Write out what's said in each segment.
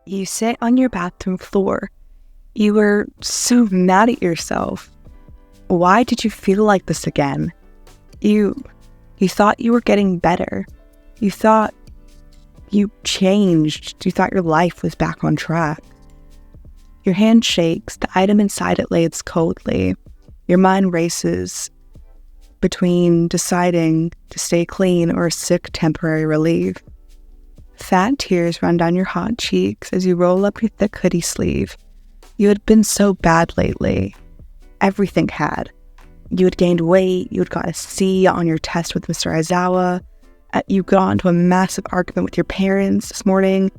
You sit on your bathroom floor. You were so mad at yourself. Why did you feel like this again? You thought you were getting better. You thought you changed. You thought your life was back on track. Your hand shakes. The item inside it lays coldly. Your mind races between deciding to stay clean or seek temporary relief. Fat tears run down your hot cheeks as you roll up your thick hoodie sleeve. You had been so bad lately. Everything had. You had gained weight. You had got a C on your test with Mr. Aizawa. You got into a massive argument with your parents this morning.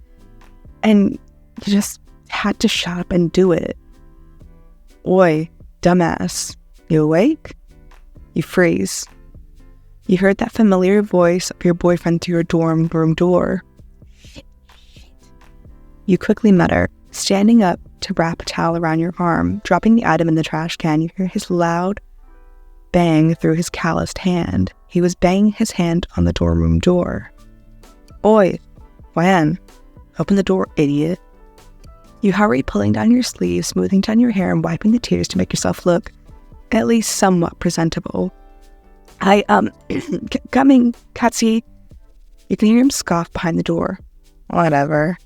And you just had to shut up and do it. Oi, dumbass. You awake? You freeze. You heard that familiar voice of your boyfriend through your dorm room door. Shit. You quickly mutter, standing up to wrap a towel around your arm. Dropping the item in the trash can, you hear his loud bang through his calloused hand. He was banging his hand on the dorm room door. Oi, Juan, open the door, idiot. You hurry, pulling down your sleeve, smoothing down your hair, and wiping the tears to make yourself look at least somewhat presentable. Coming, Katsuki. You can hear him scoff behind the door. Whatever.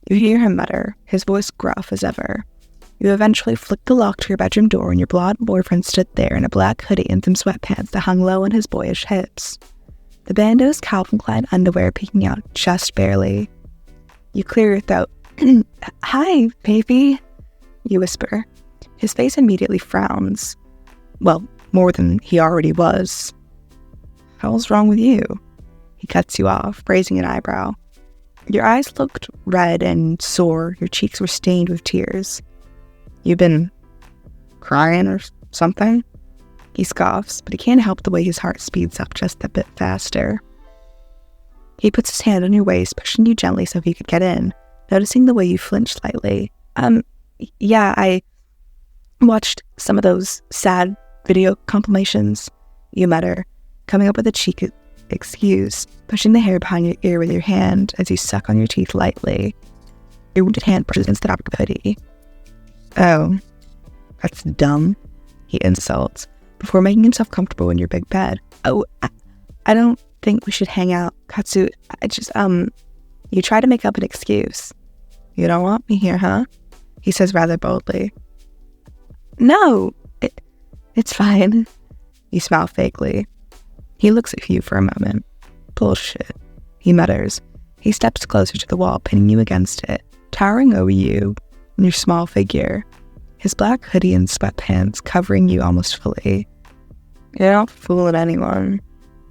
You hear him mutter, his voice gruff as ever. You eventually flick the lock to your bedroom door, and your blonde boyfriend stood there in a black hoodie and some sweatpants that hung low on his boyish hips. The bando's Calvin-Klein underwear peeking out just barely. You clear your throat. Hi, baby, you whisper. His face immediately frowns. Well, more than he already was. Hell's wrong with you? He cuts you off, raising an eyebrow. Your eyes looked red and sore. Your cheeks were stained with tears. You been crying or something? He scoffs, but he can't help the way his heart speeds up just a bit faster. He puts his hand on your waist, pushing you gently so he could get in, noticing the way you flinch slightly. Yeah, I watched some of those sad video compilations, you mutter, coming up with a cheeky excuse, pushing the hair behind your ear with your hand as you suck on your teeth lightly. Your wounded hand brushes against the fabric of the hoodie. Oh, that's dumb, he insults, before making himself comfortable in your big bed. Oh, I don't think we should hang out, Katsu. I just, you try to make up an excuse. You don't want me here, huh? He says rather boldly. No, it's fine. You smile fakely. He looks at you for a moment. Bullshit, he mutters. He steps closer to the wall, pinning you against it, towering over you and your small figure, his black hoodie and sweatpants covering you almost fully. You're not fooling anyone,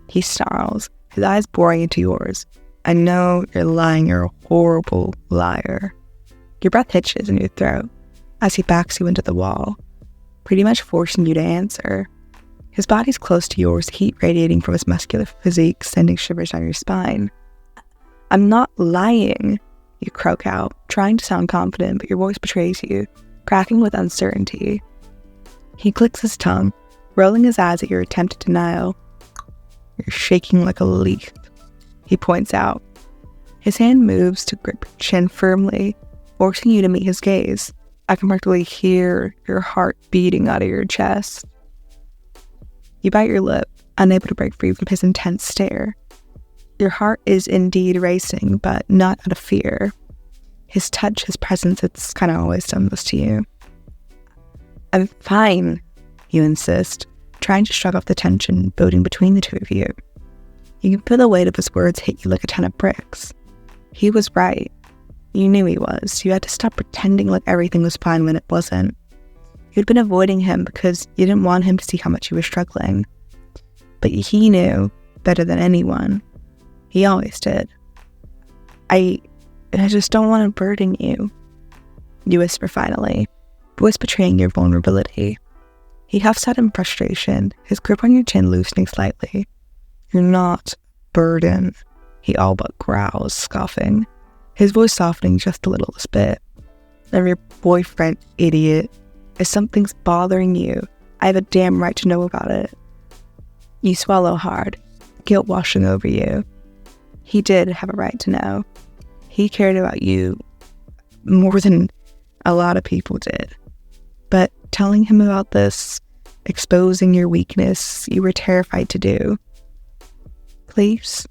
he snarls, his eyes boring into yours. I know you're lying, you're a horrible liar. Your breath hitches in your throat as he backs you into the wall, pretty much forcing you to answer. His body's close to yours, heat radiating from his muscular physique, sending shivers down your spine. I'm not lying, you croak out, trying to sound confident, but your voice betrays you, cracking with uncertainty. He clicks his tongue, rolling his eyes at your attempted denial. You're shaking like a leaf, he points out. His hand moves to grip your chin firmly, forcing you to meet his gaze. I can practically hear your heart beating out of your chest. You bite your lip, unable to break free from his intense stare. Your heart is indeed racing, but not out of fear. His touch, his presence, it's kind of always done this to you. I'm fine, you insist, trying to shrug off the tension building between the two of you. You can feel the weight of his words hit you like a ton of bricks. He was right. You knew he was. You had to stop pretending like everything was fine when it wasn't. You'd been avoiding him because you didn't want him to see how much you were struggling. But he knew better than anyone. He always did. I just don't want to burden you, you whisper finally, voice betraying your vulnerability. He huffs out in frustration, his grip on your chin loosening slightly. You're not burden, he all but growls, scoffing, his voice softening just a little bit. I'm your boyfriend, idiot. If something's bothering you, I have a damn right to know about it. You swallow hard, guilt washing over you. He did have a right to know. He cared about you more than a lot of people did. But telling him about this, exposing your weakness, you were terrified to do. Please,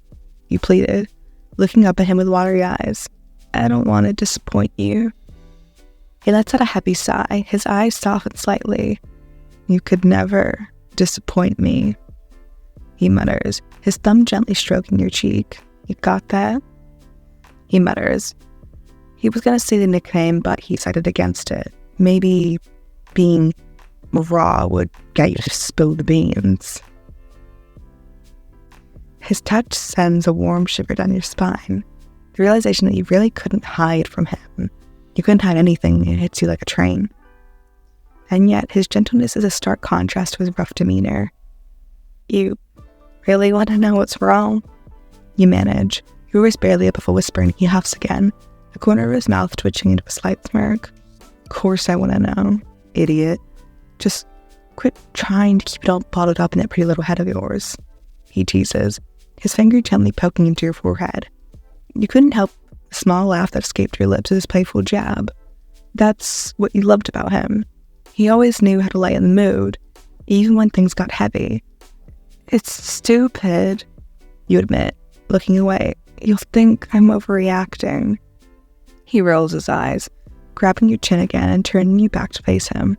you pleaded, looking up at him with watery eyes. I don't want to disappoint you. He lets out a heavy sigh. His eyes soften slightly. You could never disappoint me, he mutters, his thumb gently stroking your cheek. You got that? He mutters. He was going to say the nickname, but he decided against it. Maybe being raw would get you to spill the beans. His touch sends a warm shiver down your spine. The realization that you really couldn't hide from him. You couldn't hide anything. It hits you like a train. And yet, his gentleness is a stark contrast to his rough demeanor. You really want to know what's wrong? You manage. Your voice barely above a whisper, and he huffs again, the corner of his mouth twitching into a slight smirk. Of course I want to know, idiot. Just quit trying to keep it all bottled up in that pretty little head of yours, he teases, his finger gently poking into your forehead. You couldn't help the small laugh that escaped your lips with his playful jab. That's what you loved about him. He always knew how to lighten the mood, even when things got heavy. It's stupid, you admit, looking away. You'll think I'm overreacting. He rolls his eyes, grabbing your chin again and turning you back to face him.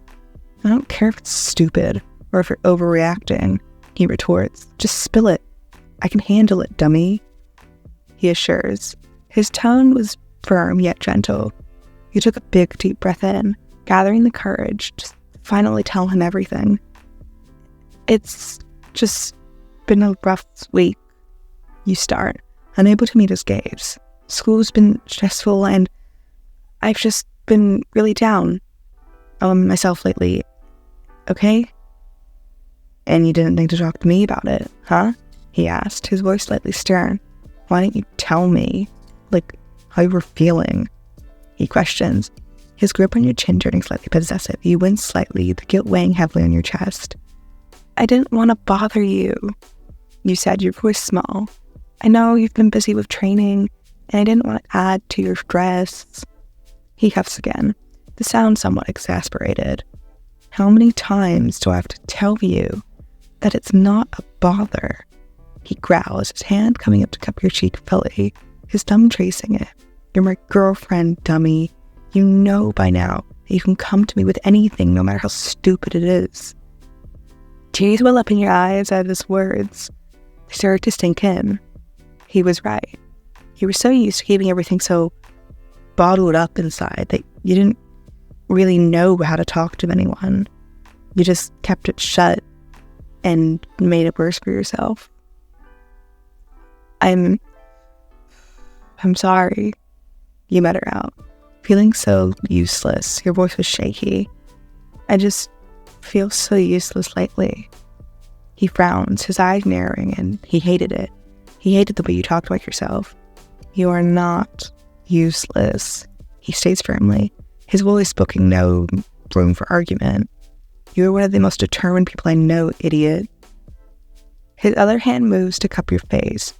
I don't care if it's stupid or if you're overreacting, he retorts. Just spill it. I can handle it, dummy, he assures. His tone was firm yet gentle. You took a big, deep breath in, gathering the courage to finally tell him everything. It's just been a rough week, you start, unable to meet his gaze. School's been stressful and I've just been really down on myself lately, okay? And you didn't think to talk to me about it, huh? He asked, his voice slightly stern. Why didn't you tell me, how you were feeling? He questions, his grip on your chin turning slightly possessive. You wince slightly, the guilt weighing heavily on your chest. I didn't want to bother you, you said, your voice small. I know you've been busy with training, and I didn't want to add to your stress. He huffs again, the sound somewhat exasperated. How many times do I have to tell you that it's not a bother? He growls, his hand coming up to cup your cheek fully, his thumb tracing it. You're my girlfriend, dummy. You know by now that you can come to me with anything, no matter how stupid it is. Tears well up in your eyes at his words. They started to sink in. He was right. You were so used to keeping everything so bottled up inside that you didn't really know how to talk to anyone. You just kept it shut and made it worse for yourself. I'm sorry, you mutter out, feeling so useless. Your voice was shaky. I just feel so useless lately. He frowns, his eyes narrowing, and he hated it. He hated the way you talked about yourself. You are not useless, he states firmly, his voice booking no room for argument. You are one of the most determined people I know, idiot. His other hand moves to cup your face,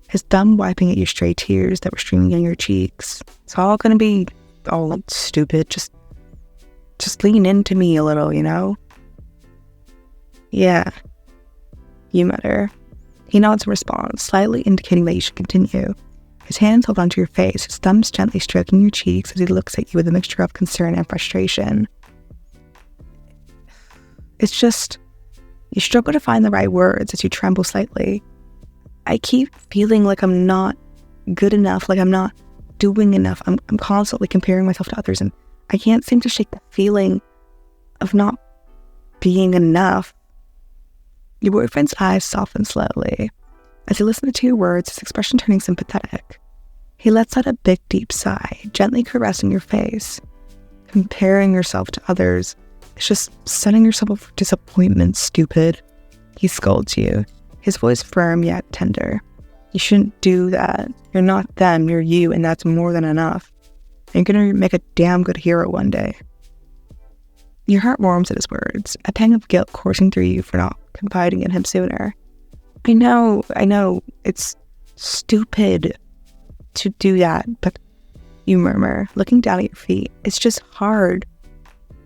his thumb wiping at your stray tears that were streaming down your cheeks. It's all gonna be all stupid. Just lean into me a little, you know? Yeah, you mutter. He nods in response, slightly indicating that you should continue. His hands hold onto your face, his thumbs gently stroking your cheeks as he looks at you with a mixture of concern and frustration. It's just, you struggle to find the right words as you tremble slightly. I keep feeling like I'm not good enough, like I'm not doing enough. I'm constantly comparing myself to others, and I can't seem to shake the feeling of not being enough. Your boyfriend's eyes soften slowly. As he listens to your words, his expression turning sympathetic. He lets out a big, deep sigh, gently caressing your face. Comparing yourself to others is just setting yourself up for disappointment, stupid. He scolds you, his voice firm yet tender. You shouldn't do that. You're not them, you're you, and that's more than enough. You're gonna make a damn good hero one day. Your heart warms at his words, a pang of guilt coursing through you for not confiding in him sooner. I know, it's stupid to do that, but You murmur, looking down at your feet. It's just hard.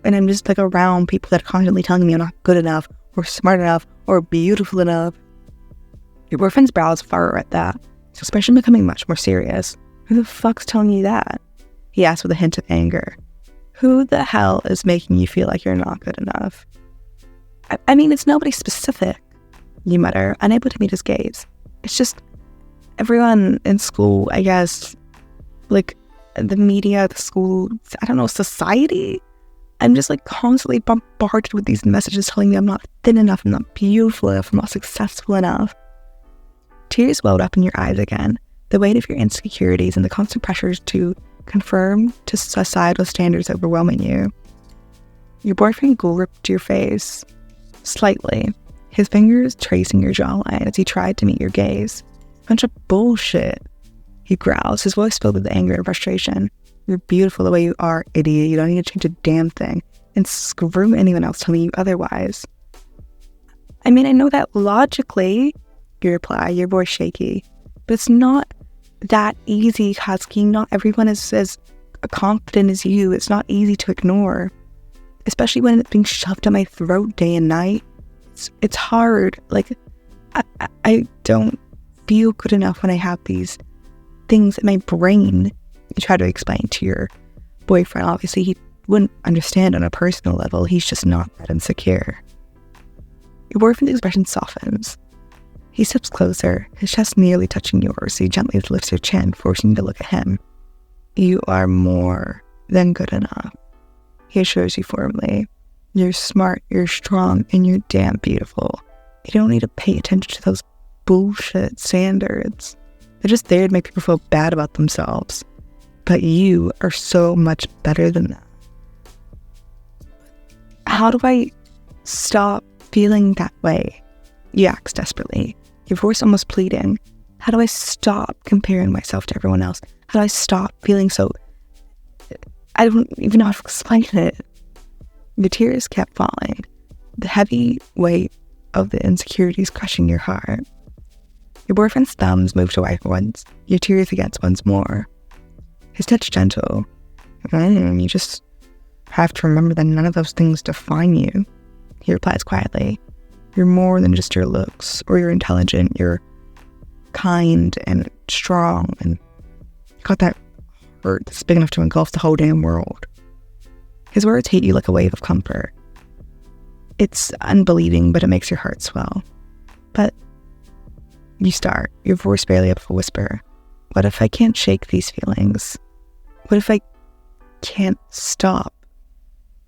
And I'm just like around people that are constantly telling me I'm not good enough, or smart enough, or beautiful enough. Your boyfriend's brows furrow at that, his expression becoming much more serious. Who the fuck's telling you that? He asks with a hint of anger. Who the hell is making you feel like you're not good enough? I mean, it's nobody specific, you mutter, unable to meet his gaze. It's just everyone in school, I guess, like the media, the school, I don't know, society. I'm just like constantly bombarded with these messages telling me I'm not thin enough, I'm not beautiful enough, I'm not successful enough. Tears welled up in your eyes again, the weight of your insecurities and the constant pressures to conform to societal standards overwhelming you. Your boyfriend gripped your face slightly, his fingers tracing your jawline as he tried to meet your gaze. Bunch of bullshit, he growls, his voice filled with anger and frustration. You're beautiful the way you are, idiot. You don't need to change a damn thing. And screw anyone else telling you otherwise. I mean, I know that logically, you reply, your voice shaky. But it's not that easy, Katsuki. Not everyone is as confident as you. It's not easy to ignore. Especially when it's being shoved down my throat day and night. It's hard. Like, I don't feel good enough when I have these things in my brain. You try to explain to your boyfriend. Obviously, he wouldn't understand on a personal level. He's just not that insecure. Your boyfriend's expression softens. He steps closer, his chest nearly touching yours, so he gently lifts your chin, forcing you to look at him. You are more than good enough, he assures you firmly. You're smart, you're strong, and you're damn beautiful. You don't need to pay attention to those bullshit standards. They're just there to make people feel bad about themselves. But you are so much better than that. How do I stop feeling that way? You ask desperately, your voice almost pleading. How do I stop comparing myself to everyone else? How do I stop feeling so... I don't even know how to explain it. Your tears kept falling, the heavy weight of the insecurities crushing your heart. Your boyfriend's thumbs moved to wipe once, your tears against once more. His touch gentle. You just have to remember that none of those things define you. He replies quietly. You're more than just your looks, or you're intelligent, you're kind and strong, and you got that heart that's big enough to engulf the whole damn world. His words hit you like a wave of comfort. It's unbelieving, but it makes your heart swell. But you start, your voice barely up a whisper. What if I can't shake these feelings? What if I can't stop,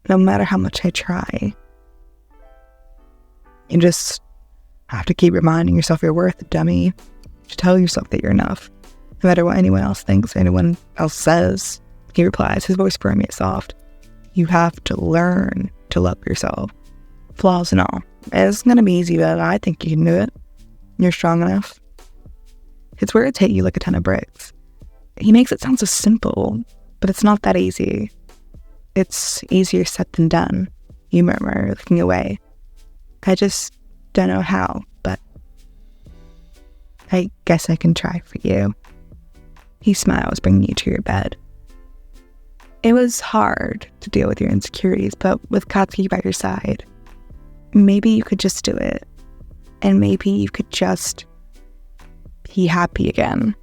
no matter how much I try? You just have to keep reminding yourself your worth, dummy. To tell yourself that you're enough, no matter what anyone else thinks, anyone else says. He replies, his voice firm yet soft. You have to learn to love yourself, flaws and all. It's gonna be easy, but I think you can do it. You're strong enough. His words hit you like a ton of bricks. He makes it sound so simple, but it's not that easy. It's easier said than done, you murmur, looking away. I just don't know how, but I guess I can try for you. He smiles, bringing you to your bed. It was hard to deal with your insecurities, but with Katsuki by your side, maybe you could just do it. And maybe you could just be happy again.